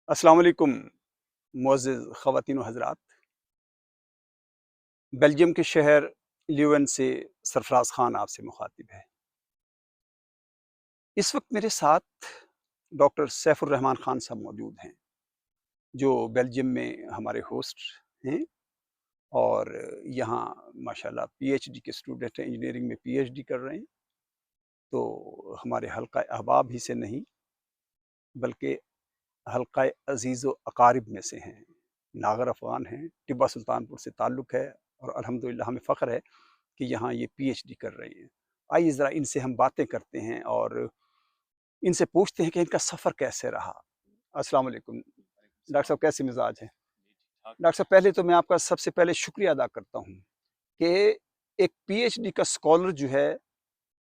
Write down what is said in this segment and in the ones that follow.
अस्सलाम वालेकुम मुअज़्ज़िज़ ख़वातीन व हज़रात। बेल्जियम के शहर ल्यूवन से सरफ़राज़ ख़ान आपसे मुख़ातिब है। इस वक़्त मेरे साथ डॉक्टर सैफ़ुर रहमान ख़ान साहब मौजूद हैं, जो बेल्जियम में हमारे होस्ट हैं और यहाँ माशाअल्लाह पीएचडी के स्टूडेंट हैं, इंजीनियरिंग में पीएचडी कर रहे हैं। तो हमारे हल्क़ा अहबाब ही से नहीं, बल्कि हल्क़ा अज़ीज़ व अक़ारिब में से हैं। नागर अफ़गान हैं, टिब्बा सुल्तानपुर से ताल्लुक़ है और अल्हम्दुलिल्लाह हमें फ़ख्र है कि यहाँ ये पीएचडी कर रही हैं। आइए ज़रा इनसे हम बातें करते हैं और इनसे पूछते हैं कि इनका सफ़र कैसे रहा? अस्सलाम वालेकुम। डॉक्टर साहब कैसे मिज़ाज हैं? डॉक्टर साहब पहले तो मैं आपका सबसे पहले शुक्रिया अदा करता हूँ कि एक पीएचडी का स्कॉलर जो है,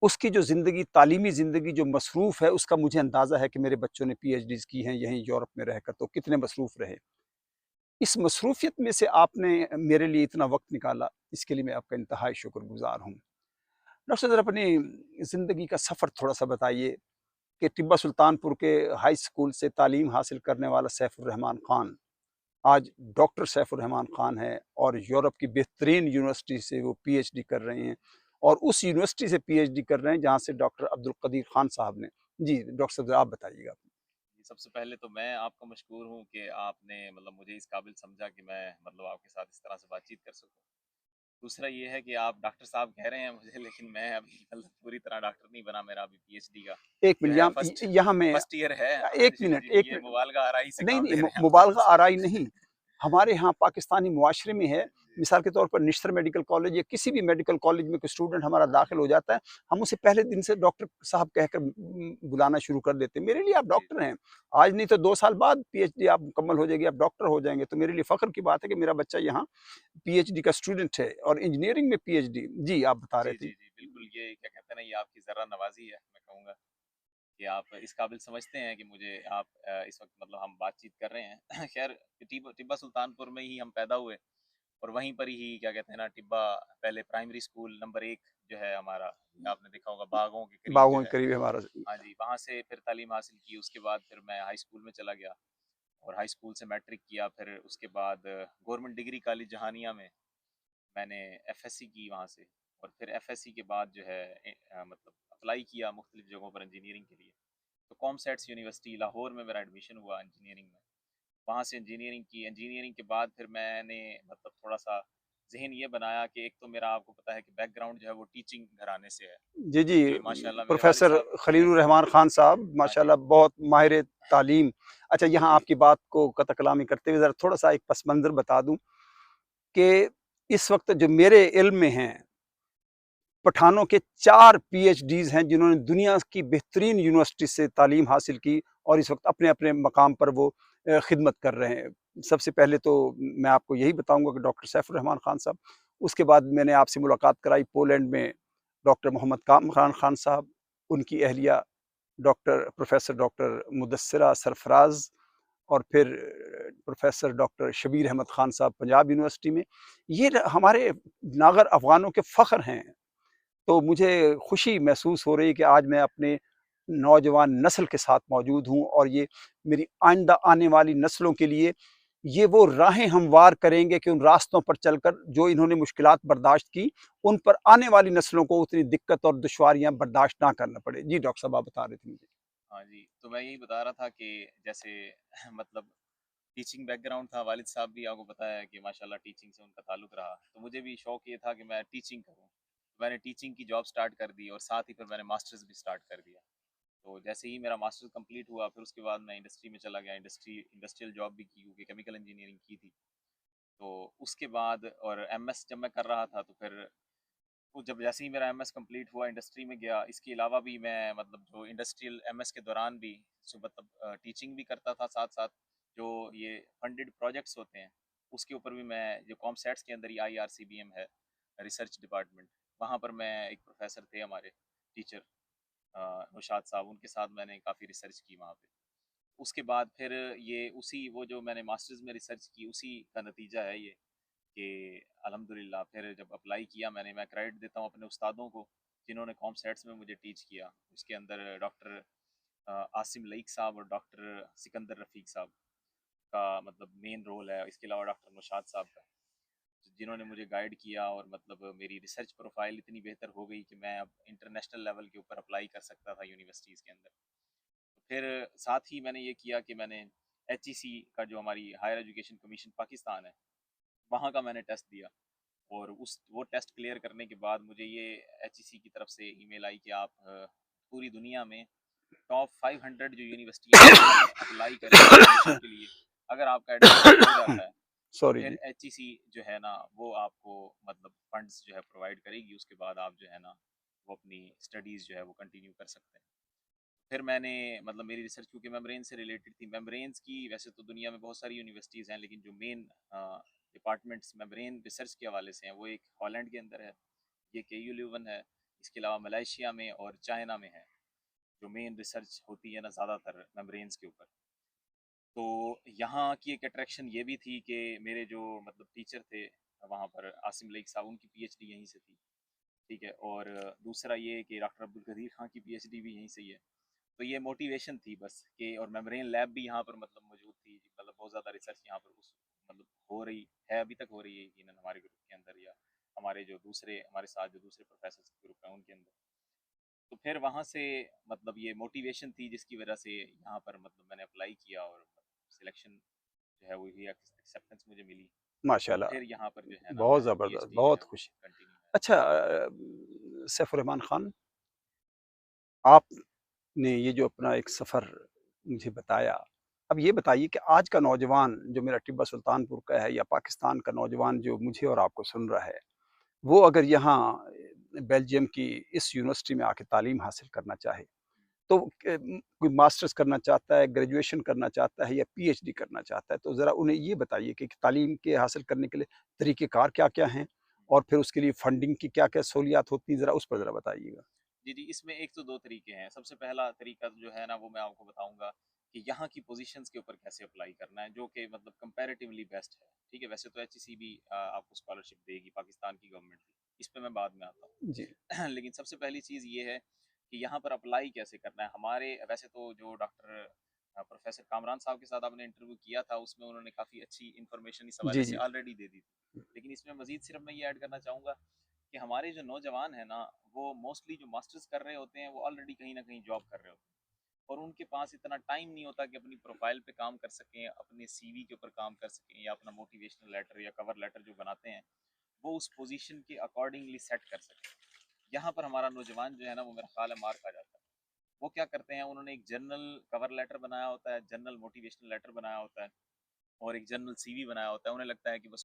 उसकी जो ज़िंदगी तालीमी ज़िंदगी जो मसरूफ़ है, उसका मुझे अंदाज़ा है कि मेरे बच्चों ने पीएचडीज़ की हैं यहीं यूरोप में रहकर, तो कितने मसरूफ़ रहे। इस मसरूफ़ियत में से आपने मेरे लिए इतना वक़्त निकाला, इसके लिए मैं आपका इंतहाई शुक्रगुज़ार हूँ। डॉक्टर साहब ज़रा अपनी ज़िंदगी का सफ़र थोड़ा-सा बताइए कि टिब्बा सुल्तानपुर के हाई स्कूल से तालीम हासिल करने वाला सैफ़ुर रहमान ख़ान, आज डॉक्टर सैफ़ुर रहमान ख़ान है और यूरोप की बेहतरीन यूनिवर्सिटी से वो पीएचडी कर रहे हैं और उस यूनिवर्सिटी से पीएचडी कर रहे हैं जहाँ से डॉक्टर अब्दुल कदीर ख़ान साहब ने। जी, डॉक्टर साहब ज़रा आप बताइएगा। जी, सबसे पहले तो मैं आपका मशकूर हूँ कि आपने मुझे इस काबिल समझा कि मैं आपके साथ इस तरह से बातचीत कर सकूँ। दूसरा ये है कि आप डॉक्टर साहब कह रहे हैं मुझे लेकिन मैं अभी पूरी तरह डॉक्टर नहीं बना, मेरा अभी पीएचडी का 1 जो मिनट है यहाँ मैं फर्स्ट ईयर है। हाँ 1 जी, मिनट, जी, 1 ये मिनट। मुबालगा आराई से नहीं, काम नहीं, ले रहे हैं आप मुबालगा थोड़ा-सा। आराई नहीं। हमारे यहाँ पाकिस्तानी मुआशरे में है, जी, मिसाल के तौर पर निश्तर मेडिकल कॉलेज या किसी भी मेडिकल कॉलेज में कोई स्टूडेंट हमारा दाखिल हो जाता है, हम उसे पहले दिन से डॉक्टर साहब कहकर बुलाना शुरू कर देते हैं। मेरे लिए आप जी, डॉक्टर हैं, आज नहीं तो 2 साल बाद पीएचडी आप मुकम्मल हो जाएगी, आप डॉक्टर हो जाएँगे, तो मेरे लिए फ़ख्र की बात है कि मेरा बच्चा यहाँ पीएचडी का स्टूडेंट है और इंजीनियरिंग में पीएचडी। जी, आप बता रहे जी, थे। जी, जी, बिल्कुल ये क्या कहते हैं ना, ये आपकी ज़रा नवाज़ी है, मैं कहूँगा कि आप इस काबिल समझते हैं कि मुझे आप इस वक़्त हम बातचीत कर रहे हैं। ख़ैर टिब्बा सुल्तानपुर में ही हम पैदा हुए और वहीं पर ही क्या कहते हैं ना, टिब्बा पहले प्राइमरी स्कूल नंबर 1 जो है हमारा, आपने देखा होगा बागों के करीब जो बागों के है। करीब है हमारा। हाँ जी, वहाँ से फिर तालीम हासिल की, उसके बाद फिर मैं हाई स्कूल में चला गया और हाई स्कूल से मैट्रिक किया, फिर उसके बाद गवर्नमेंट डिग्री कॉलेज जहानिया में मैंने एफएससी की वहाँ से। और फिर एफएससी के बाद जो है अप्लाई किया मुख्तलिफ जगहों पर इंजीनियरिंग के लिए। तो कॉमसेट्स यूनिवर्सिटी लाहौर में मेरा एडमिशन हुआ इंजीनियरिंग में। वहाँ से इंजीनियरिंग की, इंजीनियरिंग के बाद फिर मैंने थोड़ा-सा ज़हन ये बनाया कि एक तो मेरा आपको पता है कि बैकग्राउंड जो है वो टीचिंग घराने से है, जी, जी। क्योंकि माशाल्लाह मेरे वालिद प्रोफ़ेसर साहब हैं। ख़लीलुर रहमान ख़ान साहब हाँ जी, माशाअल्लाह बहुत माहिर तालीम। अच्छा, यहाँ जी, आपकी बात को कतल कलामी करते हुए ज़रा थोड़ा-सा एक पस मंज़र बता दूँ कि इस वक़्त जो मेरे इल्म में हैं, पठानों के 4 पीएचडीज़ हैं जिन्होंने दुनिया की बेहतरीन यूनिवर्सिटी से तालीम हासिल की और इस वक़्त अपने-अपने मकाम पर वो ख़िदमत कर रहे हैं। सबसे पहले तो मैं आपको यही बताऊँगा कि डॉक्टर सैफ़ुर रहमान ख़ान साहब, उसके बाद मैंने आपसे मुलाकात कराई पोलैंड में डॉक्टर मोहम्मद कामरान ख़ान साहब, उनकी अहलिया प्रोफ़ेसर डॉक्टर मुदस्सिरा सरफ़राज़ और फिर प्रोफ़ेसर डॉक्टर शबीर अहमद ख़ान साहब पंजाब यूनिवर्सिटी में। ये हमारे नागर अफ़गानों के फ़ख्र हैं। तो मुझे खुशी महसूस हो रही है कि आज मैं अपने नौजवान नस्ल के साथ मौजूद हूँ और ये मेरी आइंदा आने वाली नस्लों के लिए ये वो राहें हमवार करेंगे कि उन रास्तों पर चलकर जो इन्होंने मुश्किलात बर्दाश्त की, उन पर आने वाली नस्लों को उतनी दिक्कत और दुश्वारियाँ बर्दाश्त ना करना पड़े। जी, डॉक्टर साहब आप बता रहे थे मुझे। हाँ जी। तो मैं यही बता रहा था कि जैसे मतलब टीचिंग बैकग्राउंड था, वालिद साहब भी आपको पता है कि माशाल्लाह टीचिंग से उनका ताल्लुक रहा। तो मुझे भी शौक ये था कि मैं टीचिंग करूँ। मैंने टीचिंग की जॉब स्टार्ट कर दी और साथ ही फिर मैंने मास्टर्स भी स्टार्ट कर दिया। तो जैसे ही मेरा मास्टर्स कंप्लीट हुआ, फिर उसके बाद मैं इंडस्ट्री में चला गया, इंडस्ट्रियल जॉब भी की क्योंकि केमिकल इंजीनियरिंग की थी। तो उसके बाद और एमएस जब मैं कर रहा था तो फिर वो जब जैसे ही मेरा एमएस कंप्लीट हुआ इंडस्ट्री में गया, इसके अलावा भी मैं जो इंडस्ट्रियल एमएस के दौरान भी टीचिंग भी करता था साथ-साथ। जो ये फंडेड प्रोजेक्ट्स होते हैं, उसके ऊपर भी मैं जो कॉमसैट्स के अंदर ही आईआरसीबीएम है, रिसर्च डिपार्टमेंट, वहाँ पर मैं एक प्रोफ़ेसर थे हमारे टीचर नौशाद साहब, उनके साथ मैंने काफ़ी रिसर्च की वहाँ पे। उसके बाद फिर ये उसी वो जो मैंने मास्टर्स में रिसर्च की, उसी का नतीजा है ये कि अल्हम्दुलिल्लाह फिर जब अप्लाई किया मैंने, मैं क्रेडिट देता हूँ अपने उस्तादों को जिन्होंने कॉमसेट्स में मुझे टीच किया। उसके अंदर डॉक्टर आसिम लईक साहब और डॉक्टर सिकंदर रफ़ीक साहब। का मतलब मेन रोल है, इसके अलावा डॉक्टर नौशाद साहब का, जिन्होंने मुझे गाइड किया और मतलब मेरी रिसर्च प्रोफाइल इतनी बेहतर हो गई कि मैं अब इंटरनेशनल लेवल के ऊपर अप्लाई कर सकता था यूनिवर्सिटीज़ के अंदर। फिर साथ ही मैंने ये किया कि मैंने एचईसी का, जो हमारी हायर एजुकेशन कमीशन पाकिस्तान है, वहाँ का मैंने टेस्ट दिया, और उस वो टेस्ट क्लियर करने के बाद मुझे ये एचईसी की तरफ से ईमेल आई कि आप पूरी दुनिया में टॉप 500 जो यूनिवर्सिटियाँ हैं उनमें अप्लाई करें एडमिशन के लिए। अगर आपका एडमिशन हो जाता है तो सॉरी फिर जी। एचईसी जो है ना वो आपको मतलब फंड्स जो है प्रोवाइड करेगी, उसके बाद आप जो है ना वो अपनी स्टडीज़ जो है वो कंटिन्यू कर सकते हैं। फिर मैंने मतलब मेरी रिसर्च क्योंकि मेम्ब्रेन से रिलेटेड थी, मेम्ब्रेन्स की वैसे तो दुनिया में बहुत सारी यूनिवर्सिटीज़ हैं, लेकिन जो मेन डिपार्टमेंट्स मेम्ब्रेन रिसर्च के हवाले से हैं वो एक हॉलैंड के अंदर है, ये केयू ल्यूवन है, इसके अलावा मलेशिया में और चाइना में है, जो मेन रिसर्च होती है ना ज़्यादातर मेम्ब्रेन्स के ऊपर। तो यहाँ की एक अट्रैक्शन ये भी थी कि मेरे जो मतलब टीचर थे वहाँ पर, आसिम मलिक साहब, उनकी पीएचडी यहीं से थी, ठीक है, और दूसरा ये कि डॉक्टर अब्दुल कदीर खान की पीएचडी भी यहीं से ही है। तो ये मोटिवेशन थी बस कि, और मेम्ब्रेन लैब भी यहाँ पर मतलब मौजूद थी, मतलब बहुत ज़्यादा रिसर्च यहाँ पर उस मतलब हो रही है, अभी तक हो रही है यकीनन हमारे ग्रुप के अंदर, या हमारे जो दूसरे हमारे साथ जो दूसरे प्रोफेसर ग्रुप हैं उनके अंदर। तो फिर वहाँ से मतलब ये मोटिवेशन थी जिसकी वजह से यहाँ पर मतलब मैंने अप्लाई किया, और सिलेक्शन जो है वो ही एक्सेप्टेंस मुझे मिली, और माशाल्लाह, फिर यहाँ पर जो है ना बहुत मैं ज़बरदस्त, पीएचडी जो बहुत है वो खुशी। कंटिन्यू है। अच्छा सैफुर रहमान खान, आपने ये जो अपना एक सफ़र मुझे बताया, अब ये बताइए कि आज का नौजवान जो मेरा टिब्बा सुल्तानपुर का है या पाकिस्तान का नौजवान जो मुझे और आपको सुन रहा है, वो अगर यहाँ बेल्जियम की इस यूनिवर्सिटी में आके तालीम हासिल करना चाहे, तो कोई मास्टर्स करना चाहता है, ग्रेजुएशन करना चाहता है या पीएचडी करना चाहता है, तो ज़रा उन्हें ये बताइए कि तालीम के हासिल करने के लिए तरीक़ेकार क्या-क्या हैं? और फिर उसके लिए फंडिंग की क्या-क्या सहूलियात होती हैं? ज़रा उस पर ज़रा बताइएगा। जी, जी, इसमें एक तो 2 तरीके हैं। सबसे पहला तरीका जो है ना वो मैं आपको बताऊँगा कि यहाँ की पोज़ीशंस के ऊपर कैसे अप्लाई करना है, जो कि मतलब कंपैरेटिवली बेस्ट है, ठीक है? वैसे तो एचईसी भी आपको स्कॉलरशिप देगी, पाकिस्तान की गवर्नमेंट भी, इस पे मैं बाद में आता हूँ। जी। लेकिन सबसे पहली चीज़ ये है कि यहाँ पर अप्लाई कैसे करना है। हमारे वैसे तो जो डॉक्टर प्रोफ़ेसर कामरान साहब के साथ आपने इंटरव्यू किया था, उसमें उन्होंने काफ़ी अच्छी इन्फॉर्मेशन इस हवाले जी, से जी। ऑलरेडी दे दी थी। लेकिन इसमें मज़ीद सिर्फ़ मैं ये ऐड करना चाहूँगा कि हमारे जो नौजवान हैं ना, वो मोस्टली जो मास्टर्स कर रहे होते हैं, वो ऑलरेडी कहीं न कहीं जॉब कर रहे होते हैं, और उनके पास इतना टाइम नहीं होता कि अपनी प्रोफ़ाइल पे काम कर सकें, अपने सीवी के ऊपर काम कर सकें, या अपना मोटिवेशनल लेटर या कवर लेटर जो बनाते हैं, वो उस पोज़ीशन के अकॉर्डिंगली सेट कर सकें। यहाँ पर हमारा नौजवान जो है ना, वो मेरा ख़्याल है मार खा जाता है। वो क्या करते हैं, उन्होंने एक जनरल कवर लेटर बनाया होता है, जनरल मोटिवेशनल लेटर बनाया होता है, और एक जनरल सीवी बनाया होता है। उन्हें लगता है कि बस